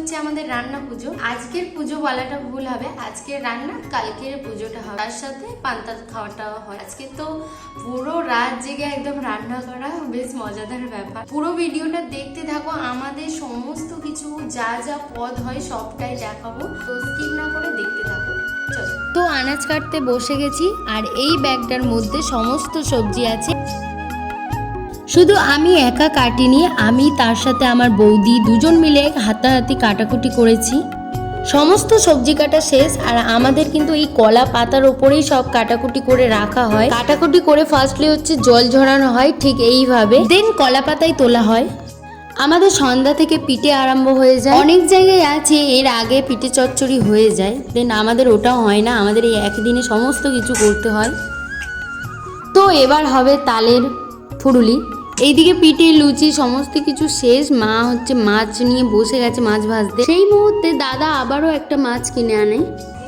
হচ্ছে আমাদের রান্না পুজো। আজকের পুজো বলাটা ভুল হবে, আজকের রান্না কালকের পুজোটা হবে, তার সাথে পান্তা খাওয়াটাও হয়। আজকে তো পুরো রাত জেগে একদম রান্না করা, বেশ মজাদার ব্যাপার। পুরো ভিডিওটা দেখতে থাকো, আমাদের সমস্ত কিছু যা যা পদ হয় সবটাই দেখাবো, তো স্কিপ না করে দেখতে থাকো। তো আনাজ কাটতে বসে গেছি, আর এই ব্যাগটার মধ্যে সমস্ত সবজি আছে। শুধু আমি একা কাটিনি, আমি তার সাথে আমার বৌদি দুজন মিলে হাতাহাতি কাটাকুটি করেছি। সমস্ত সবজি কাটা শেষ, আর আমাদের কিন্তু এই কলা পাতার ওপরেই সব কাটাকুটি করে রাখা হয়। কাটাকুটি করে ফার্স্টলি হচ্ছে জল ঝরানো হয়, ঠিক এইভাবে, দেন কলা পাতায় তোলা হয়। আমাদের সন্ধ্যা থেকে পিঠে আরম্ভ হয়ে যায়। অনেক জায়গায় আছে এর আগে পিঠে চচ্চড়ি হয়ে যায়, দেন আমাদের ওটাও হয় না, আমাদের এই একদিনে সমস্ত কিছু করতে হয়। তো এবার হবে তালের ফুরুলি। এইদিকে পিঠে লুচি সমস্ত কিছু শেষ, মা হচ্ছে মাছ নিয়ে বসে গেছে মাছ ভাজতে। সেই মুহূর্তে দাদা আবারও একটা মাছ কিনে আনে।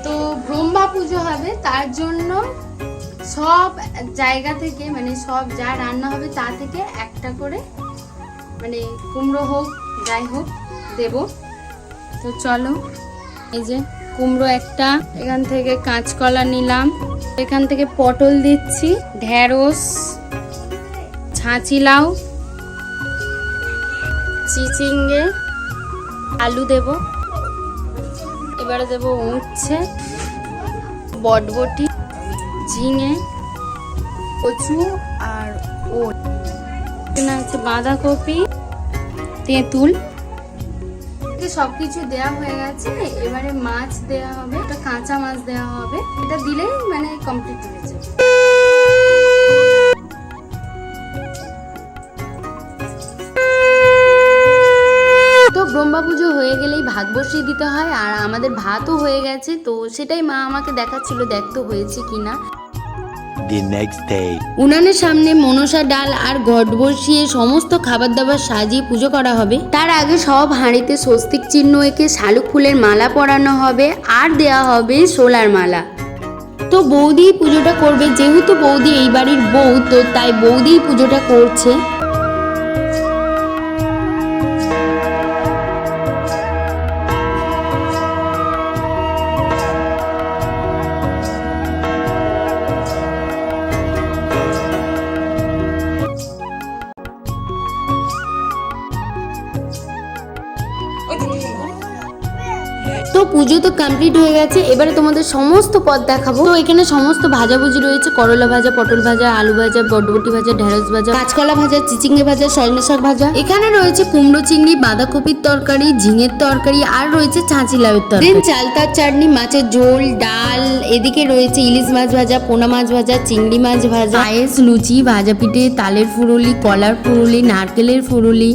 তো ব্রহ্মা পুজো হবে, তার জন্য সব জায়গা থেকে মানে সব যা রান্না হবে তা থেকে একটা করে মানে কুমড়ো হোক যাই হোক দেব। তো চলো, এই যে কুমড়ো একটা, এখান থেকে কাঁচকলা নিলাম, এখান থেকে পটল দিচ্ছি, ঢেঁড়স, ছাঁচি লাউ, চিচিঙ্গে, আলু দেব, এবারে দেব উচ্ছে, বটবটি, ঝিঙে, কচু আর ওল, এখানে আছে বাঁধাকপি, তেঁতুল। সবকিছু দেওয়া হয়ে গেছে, এবারে মাছ দেওয়া হবে, একটা কাঁচা মাছ দেওয়া হবে, এটা দিলেই মানে কমপ্লিট হয়ে যাবে। তো ব্রহ্মা পুজো হয়ে গেলেই ভাত বসিয়ে দিতে হয়, আর আমাদের ভাতও হয়ে গেছে, তো সেটাই মা আমাকে দেখাচ্ছিল দেখতে হয়েছে কিনা। উনানের সামনে মনসা ডাল আর ঘট বসিয়ে সমস্ত খাবার দাবার সাজিয়ে পুজো করা হবে। তার আগে সব হাঁড়িতে স্বস্তিক চিহ্ন এঁকে শালুক ফুলের মালা পরানো হবে, আর দেয়া হবে শোলার মালা। তো বৌদি পুজোটা করবে, যেহেতু বৌদি এই বাড়ির বউ, তো তাই বৌদি পুজোটা করছে। তো পুজো তো কমপ্লিট হয়ে গেছে, এবারে তোমাদের সমস্ত পদ দেখাবো। তো এখানে সমস্ত ভাজাভুজি রয়েছে, করলা ভাজা, পটল ভাজা, আলু ভাজা, বটবটি ভাজা, ঢেঁড়স ভাজা, কাঁচকলা ভাজা, চিচিঙ্গে ভাজা, সজনে শাক ভাজা। এখানে রয়েছে কুমড়ো চিংড়ি, বাঁধাকপির তরকারি, ঝিঙের তরকারি, আর রয়েছে ছাঁচি লাউয়ের তরকারি, চালতার চাটনি, মাছের ঝোল, ডাল। এদিকে রয়েছে ইলিশ মাছ ভাজা, পোনা মাছ ভাজা, চিংড়ি মাছ ভাজা, পায়েস, লুচি, ভাজা পিঠে, তালের ফুরুলি, কলার ফুরুলি, নারকেলের ফুরুলি,